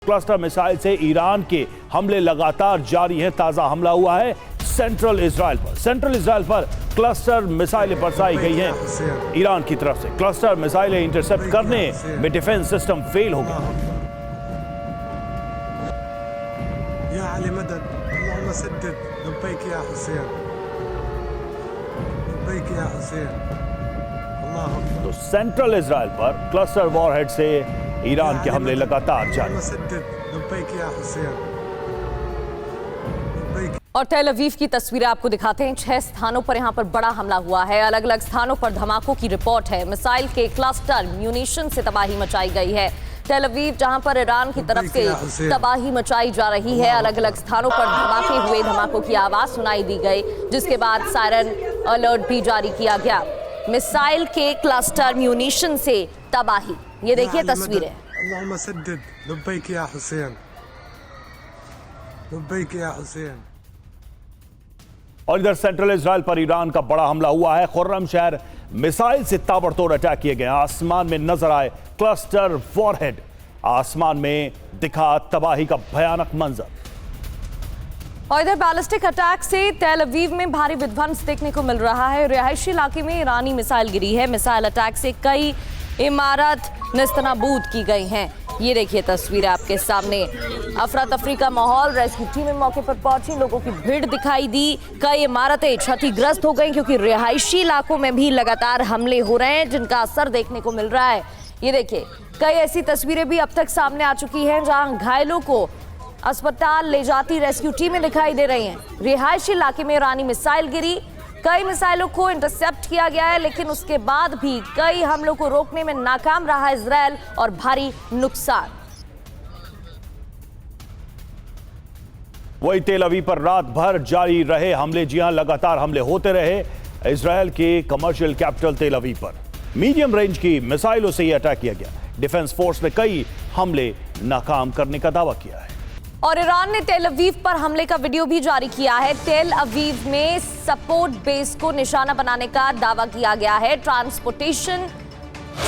Cluster missile से Iran के हमले लगातार जारी हैं। ताजा हमला हुआ है सेंट्रल इजराइल पर। सेंट्रल इजराइल पर क्लस्टर मिसाइलें बरसाई गई हैं ईरान की तरफ से। क्लस्टर मिसाइलें इंटरसेप्ट करने में डिफेंस सिस्टम फेल हो गया। या अली मदद, अल्लाहुम्मा सद्दिद, लब्बैक या हुसैन, लब्बैक या हुसैन, अल्लाह अकबर। तो सेंट्रल इजराइल पर क्लस्टर वॉरहेड से ईरान के हमले लगातार जारी। और तेल अवीव की तस्वीरें आपको दिखाते हैं। 6 स्थानों पर यहां पर बड़ा हमला हुआ है। अलग अलग स्थानों पर धमाकों की रिपोर्ट है। मिसाइल के क्लस्टर म्यूनिशन से तबाही मचाई गई है। तेल अवीव जहां पर ईरान की तरफ से तबाही मचाई जा रही है। अलग अलग स्थानों पर धमाके हुए, धमाकों की आवाज सुनाई दी गई, जिसके बाद सायरन अलर्ट भी जारी किया गया। मिसाइल के क्लस्टर म्यूनिशन से तबाही, ये देखिए तस्वीरें। अल्लाहुम्मा सद्दिद, लब्बैक या हुसैन, लब्बैक या हुसैन। और इधर सेंट्रल इजराइल पर ईरान का बड़ा हमला हुआ है। खुर्रम शहर मिसाइल से ताबड़तोड़ अटैक किए गए। आसमान में नजर आए क्लस्टर वॉरहेड। आसमान में दिखा तबाही का भयानक मंजर। और इधर बैलिस्टिक अटैक से तेल अवीव में भारी विध्वंस देखने को मिल रहा है। रिहायशी इलाके में ईरानी मिसाइल गिरी है। मिसाइल अटैक से कई इमारत नेस्तनाबूद की गई हैं। ये देखिए तस्वीर आपके सामने। अफरा तफरी का माहौल, रेस्क्यू टीमें मौके पर पहुंची, लोगों की भीड़ दिखाई दी। कई इमारतें क्षतिग्रस्त हो गई क्योंकि रिहायशी इलाकों में भी लगातार हमले हो रहे हैं, जिनका असर देखने को मिल रहा है। ये देखिए कई ऐसी तस्वीरें भी अब तक सामने आ चुकी हैं जहां घायलों को अस्पताल ले जाती रेस्क्यू टीमें दिखाई दे रही हैं। रिहायशी इलाके में ईरानी मिसाइल गिरी। कई मिसाइलों को इंटरसेप्ट किया गया है, लेकिन उसके बाद भी कई हमलों को रोकने में नाकाम रहा इजराइल और भारी नुकसान। वही तेल अवीव पर रात भर जारी रहे हमले। जी हां, लगातार हमले होते रहे इजराइल के कमर्शियल कैपिटल तेल अवीव पर। मीडियम रेंज की मिसाइलों से यह अटैक किया गया। डिफेंस फोर्स ने कई हमले नाकाम करने का दावा किया है। और ईरान ने तेल अवीव पर हमले का वीडियो भी जारी किया है। तेल अवीव में सपोर्ट बेस को निशाना बनाने का दावा किया गया है। ट्रांसपोर्टेशन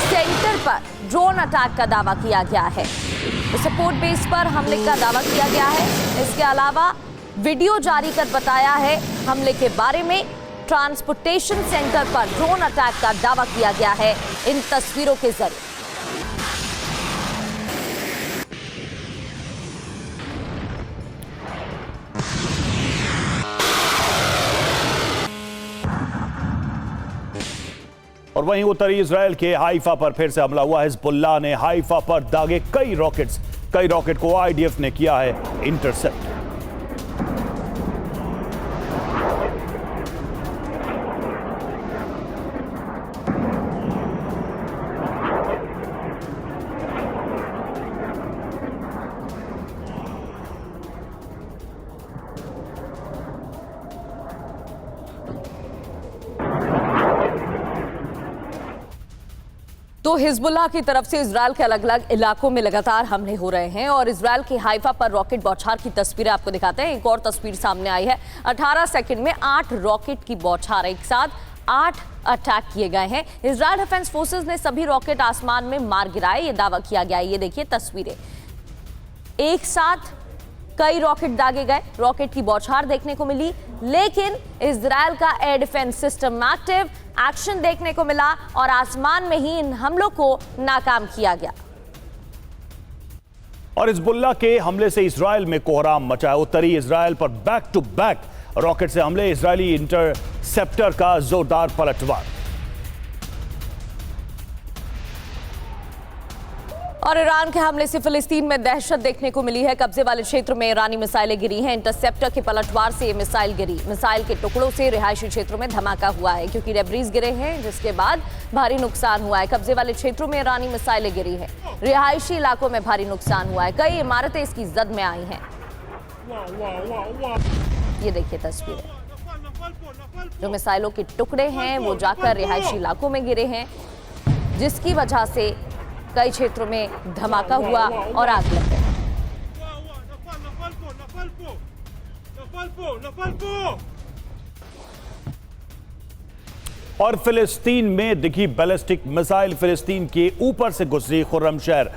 सेंटर पर ड्रोन अटैक का दावा किया गया है। तो सपोर्ट बेस पर हमले का दावा किया गया है। इसके अलावा वीडियो जारी कर बताया है हमले के बारे में। ट्रांसपोर्टेशन सेंटर पर ड्रोन अटैक का दावा किया गया है इन तस्वीरों के जरिए। और वहीं उत्तरी इजराइल के हाइफा पर फिर से हमला हुआ। हिजबुल्लाह ने हाइफा पर दागे कई रॉकेट को आईडीएफ ने किया है इंटरसेप्ट। तो हिजबुल्लाह की तरफ से इजराइल के अलग अलग इलाकों में लगातार हमले हो रहे हैं और इजराइल के हाइफा पर रॉकेट बौछार की तस्वीरें आपको दिखाते हैं। एक और तस्वीर सामने आई है। 18 सेकंड में 8 रॉकेट की बौछार, एक साथ 8 अटैक किए गए हैं। इजराइल डिफेंस फोर्सेस ने सभी रॉकेट आसमान में मार गिराए, ये दावा किया गया है। ये देखिए तस्वीरें, एक साथ कई रॉकेट दागे गए, रॉकेट की बौछार देखने को मिली, लेकिन इजराइल का air defence system active action देखने को मिला और आसमान में ही इन हमलों को नाकाम किया गया। और हिजबुल्लाह के हमले से इजराइल में कोहराम मचा। उत्तरी इजराइल पर बैक टू बैक रॉकेट से हमले। इजरायली इंटरसेप्टर का जोरदार पलटवार। और ईरान के हमले से फिलिस्तीन में दहशत देखने को मिली है। कब्जे वाले क्षेत्र में ईरानी मिसाइलें गिरी हैं। इंटरसेप्टर के पलटवार से ये मिसाइल गिरी। मिसाइल के टुकड़ों से रिहायशी क्षेत्रों में धमाका हुआ है क्योंकि रेबरीज गिरे हैं, जिसके बाद भारी नुकसान हुआ है। कब्जे वाले क्षेत्रों में ईरानी मिसाइलें गिरी हैं। रिहायशी इलाकों में भारी नुकसान हुआ है। कई इमारतें इसकी जद में आई हैं। ये देखिए तस्वीरें। जो मिसाइलों के टुकड़े हैं वो जाकर रिहायशी इलाकों में गिरे हैं, जिसकी वजह से कई क्षेत्रों में धमाका हुआ और आग लग गई। और फिलिस्तीन में दिखी बैलिस्टिक मिसाइल। फिलिस्तीन के ऊपर से गुजरी खुर्रम शहर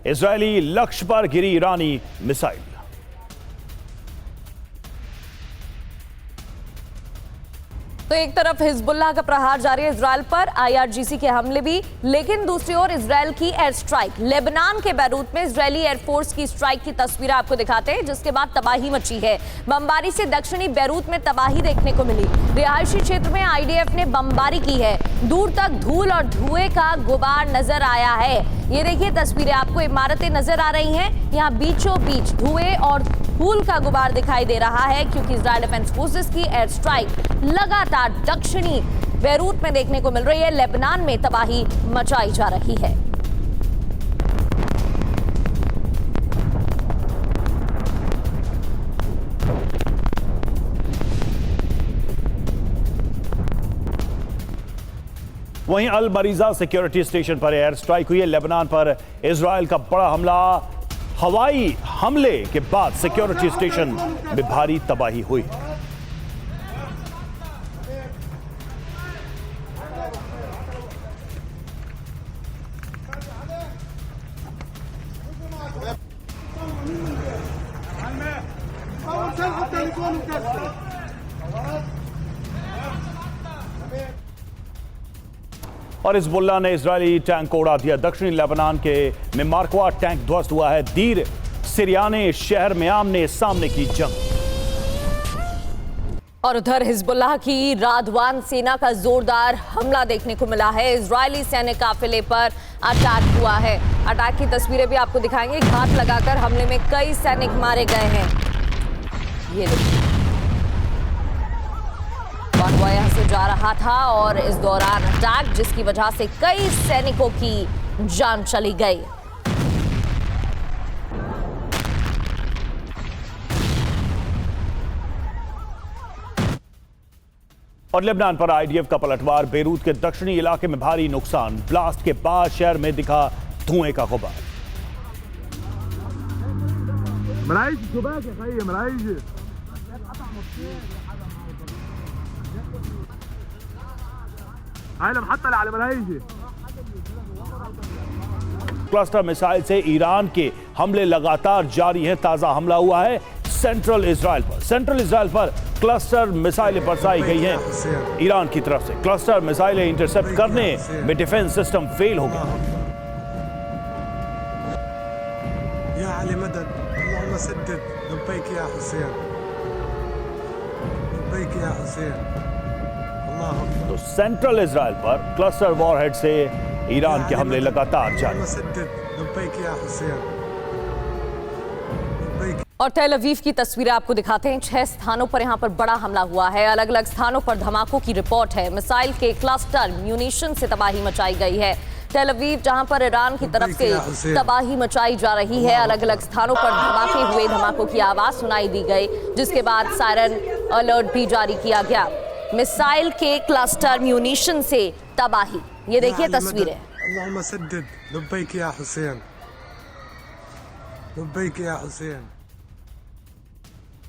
इजरायली लक्ष्य पर गिरी ईरानी मिसाइल। तो एक तरफ हिजबुल्लाह का प्रहार जारी है इजरायल पर, आईआरजीसी के हमले भी, लेकिन दूसरी ओर इजरायल की एयर स्ट्राइक। लेबनान के बैरूत में इजरायली एयरफोर्स की स्ट्राइक की तस्वीरें आपको दिखाते हैं, जिसके बाद तबाही मची है। बमबारी से दक्षिणी बैरूत में तबाही देखने को मिली। रिहायशी क्षेत्र में आईडीएफ ने बमबारी की है। दूर तक धूल और धुएं का गुबार नजर आया है। ये देखिए तस्वीरें, आपको इमारतें नजर आ रही हैं, यहाँ बीचों बीच धुएं और धूल का गुबार दिखाई दे रहा है, क्योंकि इजरायल डिफेंस फोर्सेस की एयर स्ट्राइक लगातार दक्षिणी बैरूत में देखने को मिल रही है। लेबनान में तबाही मचाई जा रही है। वहीं अल मरीजा सिक्योरिटी स्टेशन पर एयर स्ट्राइक हुई है। लेबनान पर इजरायल का बड़ा हमला। हवाई हमले के बाद सिक्योरिटी स्टेशन में भारी तबाही हुई। और हिजबुल्लाह ने इजरायली टैंक को उड़ा दिया। दक्षिणी लेबनान के में मार्कवा टैंक ध्वस्त हुआ है। दीर सिरियाने शहर में आमने सामने की जंग। और उधर हिजबुल्लाह की रादवान सेना का जोरदार हमला देखने को मिला है। इजरायली सैन्य काफिले पर अटैक हुआ है। अटैक की तस्वीरें भी आपको दिखाएंगे। घात लगाकर हमले में कई सैनिक मारे गए हैं। ये देखिए, कॉन्वॉय यहां से जा रहा था और इस दौरान अटैक, जिसकी वजह से कई सैनिकों की जान चली गई। और लेबनान पर आईडीएफ का पलटवार। बेरूत के दक्षिणी इलाके में भारी नुकसान। ब्लास्ट के बाद शहर में दिखा धुएं का गुबार। क्लस्टर मिसाइल से ईरान के हमले लगातार जारी हैं। ताजा हमला हुआ है सेंट्रल इजराइल पर। सेंट्रल इजराइल पर क्लस्टर मिसाइलें बरसाई गई हैं ईरान की तरफ से। क्लस्टर मिसाइलें इंटरसेप्ट करने में डिफेंस सिस्टम फेल हो गया। या अली मदद, अल्लाहुम्मा सद्दिद, लब्बैक या हुसैन, लब्बैक या हुसैन। तो सेंट्रल इजराइल पर क्लस्टर वॉरहेड से ईरान के हमले लगातार जारी। और तेल अवीव की तस्वीरें आपको दिखाते हैं। 6 स्थानों पर यहां पर बड़ा हमला हुआ है। अलग अलग स्थानों पर धमाकों की रिपोर्ट है। मिसाइल के क्लस्टर म्यूनिशन से तबाही मचाई गई है। तेल अवीव जहां पर ईरान की तरफ से तबाही मचाई जा रही है। अलग अलग स्थानों पर धमाके हुए, धमाकों की आवाज सुनाई दी गई, जिसके बाद सायरन अलर्ट भी जारी किया गया। मिसाइल के क्लस्टर म्यूनिशन से तबाही, ये देखिए तस्वीरें। अल्लाहुम्मा सद्दिद, लब्बैक या हुसैन, लब्बैक या हुसैन।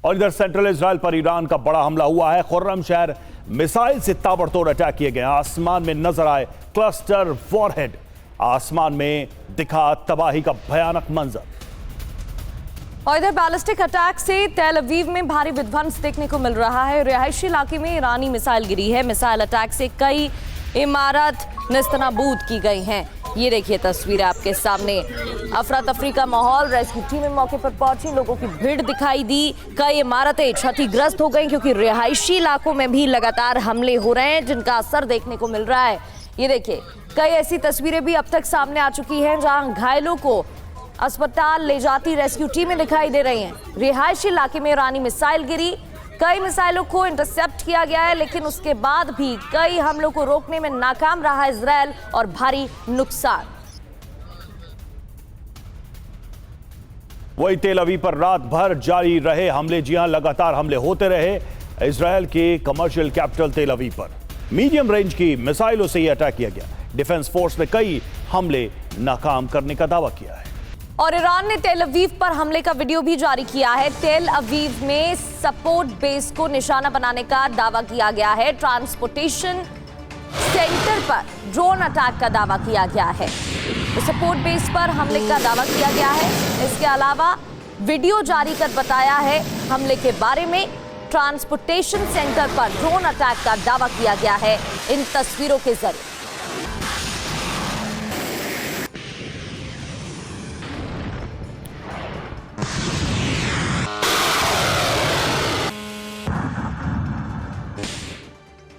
और इधर सेंट्रल इजराइल पर ईरान का बड़ा हमला हुआ है। खुर्रम शहर मिसाइल से ताबड़तोड़ अटैक किए गए। आसमान में नजर आए क्लस्टर वॉरहेड। आसमान में दिखा तबाही का भयानक मंजर। और इधर बैलिस्टिक अटैक से तेल अवीव में भारी विध्वंस देखने को मिल रहा है। रिहायशी इलाके में ईरानी मिसाइल गिरी है। मिसाइल अटैक से कई इमारत नेस्तनाबूद की गई हैं। ये देखिए तस्वीरें आपके सामने। अफरा तफरी का माहौल। रेस्क्यू टीमें मौके पर पहुंची, लोगों की भीड़ दिखाई दी। कई इमारतें क्षतिग्रस्त हो गई, क्योंकि रिहायशी इलाकों में भी लगातार हमले हो रहे हैं, जिनका असर देखने को मिल रहा है। ये देखिए, कई ऐसी तस्वीरें भी अब तक सामने आ चुकी हैं, जहां घायलों को अस्पताल ले जाती रेस्क्यू टीमें दिखाई दे रही हैं। रिहायशी इलाके में ईरानी मिसाइल गिरी। कई मिसाइलों को इंटरसेप्ट किया गया है, लेकिन उसके बाद भी कई हमलों को रोकने में नाकाम रहा इजरायल और भारी नुकसान। वही तेल अवीव पर रात भर जारी रहे हमले। जी हां, लगातार हमले होते रहे इजरायल के कमर्शियल कैपिटल तेल अवीव पर। मीडियम रेंज की मिसाइलों से यह अटैक किया गया। डिफेंस फोर्स ने कई हमले नाकाम करने का दावा किया है। और ईरान ने तेल अवीव पर हमले का वीडियो भी जारी किया है। तेल अवीव में सपोर्ट बेस को निशाना बनाने का दावा किया गया है। ट्रांसपोर्टेशन सेंटर पर ड्रोन अटैक का दावा किया गया है। तो सपोर्ट बेस पर हमले का दावा किया गया है। इसके अलावा वीडियो जारी कर बताया है हमले के बारे में। ट्रांसपोर्टेशन सेंटर पर ड्रोन अटैक का दावा किया गया है इन तस्वीरों के जरिए।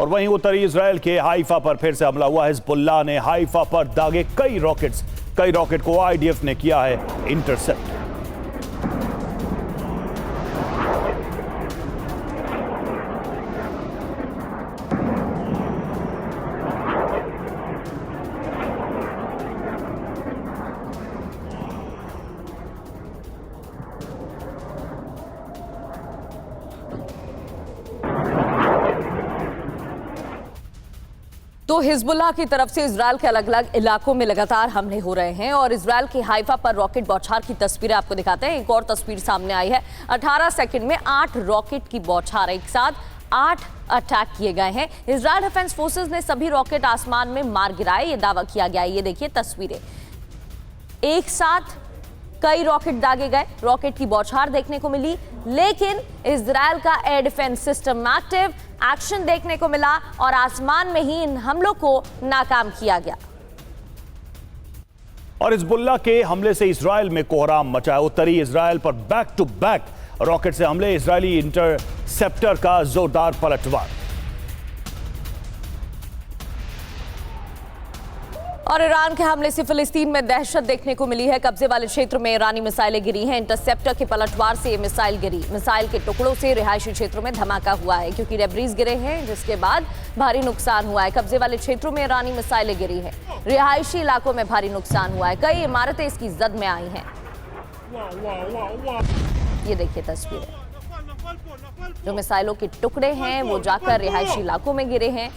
और वहीं उत्तरी इजराइल के हाइफा पर फिर से हमला हुआ। हिजबुल्लाह ने हाइफा पर दागे कई रॉकेट को आईडीएफ ने किया है इंटरसेप्ट। तो हिजबुल्लाह की तरफ से इजराइल के अलग अलग इलाकों में लगातार हमले हो रहे हैं और इजराइल के हाइफा पर रॉकेट बौछार की तस्वीरें आपको दिखाते हैं। एक और तस्वीर सामने आई है। 18 सेकंड में 8 रॉकेट की बौछार, एक साथ 8 अटैक किए गए हैं। इजराइल डिफेंस फोर्सेस ने सभी रॉकेट आसमान में मार गिराए, ये दावा किया गया है। ये देखिए तस्वीरें, एक साथ कई रॉकेट दागे गए, रॉकेट की बौछार देखने को मिली, लेकिन इजराइल का air defence system active action देखने को मिला और आसमान में ही इन हमलों को नाकाम किया गया। और हिजबुल्लाह के हमले से इजराइल में कोहराम मचा है। उत्तरी इजराइल पर बैक टू बैक रॉकेट से हमले, इजरायली इंटरसेप्टर का जोरदार पलटवार। और ईरान के हमले से फिलिस्तीन में दहशत देखने को मिली है। कब्जे वाले क्षेत्र में ईरानी मिसाइलें गिरी हैं। इंटरसेप्टर के पलटवार से ये मिसाइल गिरी। मिसाइल के टुकड़ों से रिहायशी क्षेत्रों में धमाका हुआ है क्योंकि रेबरीज गिरे हैं, जिसके बाद भारी नुकसान हुआ है। कब्जे वाले क्षेत्रों में ईरानी मिसाइलें गिरी हैं। रिहायशी इलाकों में भारी नुकसान हुआ है। कई इमारतें इसकी जद में आई हैं। ये देखिए तस्वीरें, जो मिसाइलों के टुकड़े हैं वो जाकर रिहायशी इलाकों में गिरे हैं,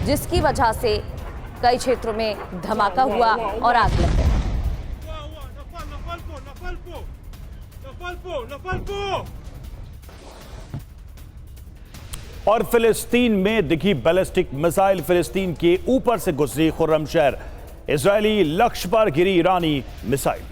जिसकी वजह से कई क्षेत्रों में धमाका हुआ और आग लग गई। और फिलिस्तीन में दिखी बैलिस्टिक मिसाइल, फिलिस्तीन के ऊपर से गुजरी खुर्रम शहर। इजरायली लक्ष्य पर गिरी ईरानी मिसाइल।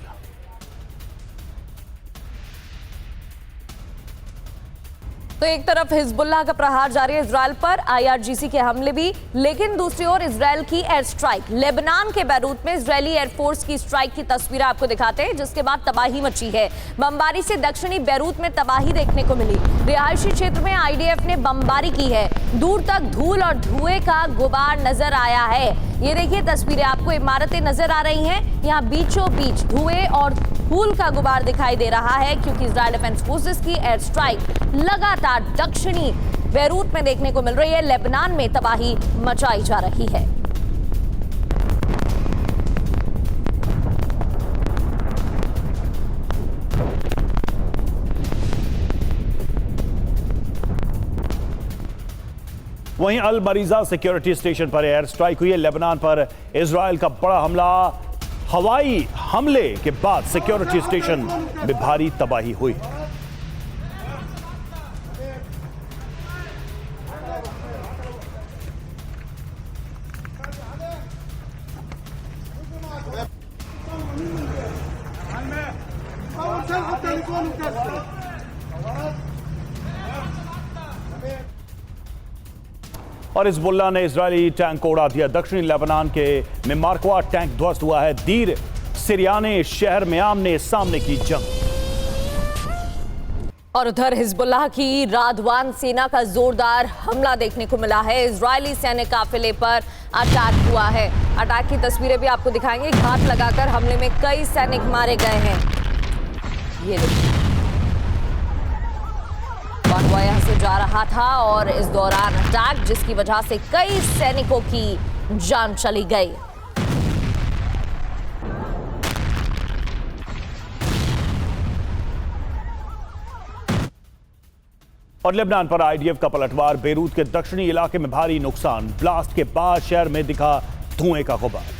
तो एक तरफ हिजबुल्लाह का प्रहार जारी है इजराइल पर, आईआरजीसी के हमले भी, लेकिन दूसरी ओर इजराइल की एयर स्ट्राइक। लेबनान के बैरूत में इजरायली एयरफोर्स की स्ट्राइक की तस्वीरें आपको दिखाते हैं, जिसके बाद तबाही मची है। बमबारी से दक्षिणी बैरूत में तबाही देखने को मिली। रिहायशी क्षेत्र में आईडीएफ ने बमबारी की है। दूर तक धूल और धुएं का गुबार नजर आया है। ये देखिए तस्वीरें, आपको इमारतें नजर आ रही हैं। यहाँ बीचों बीच धुएं और धूल का गुबार दिखाई दे रहा है क्योंकि इजराइल डिफेंस फोर्सेस की एयर स्ट्राइक लगातार दक्षिणी बैरूत में देखने को मिल रही है। लेबनान में तबाही मचाई जा रही है। वहीं अल मरीजा सिक्योरिटी स्टेशन पर एयर स्ट्राइक हुई है। लेबनान पर इजराइल का बड़ा हमला, हवाई हमले के बाद सिक्योरिटी स्टेशन में भारी तबाही हुई। और हिजबुल्लाह ने इजरायली टैंक को उड़ा दिया। दक्षिणी लेबनान के में मार्कवा टैंक ध्वस्त हुआ है। दीर सिरियाने शहर में आमने सामने की जंग। और उधर हिजबुल्लाह की रादवान सेना का जोरदार हमला देखने को मिला है। इजरायली सैन्य काफिले पर अटैक हुआ है। अटैक की तस्वीरें भी आपको दिखाएंगे। घात लगाकर हमले में कई सैनिक मारे गए हैं। ये देखिए, कॉन्वॉय यहां से जा रहा था और इस दौरान अटैक, जिसकी वजह से कई सैनिकों की जान चली गई। और लेबनान पर आईडीएफ का पलटवार। बेरूत के दक्षिणी इलाके में भारी नुकसान। ब्लास्ट के बाद शहर में दिखा धुएं का गुबार।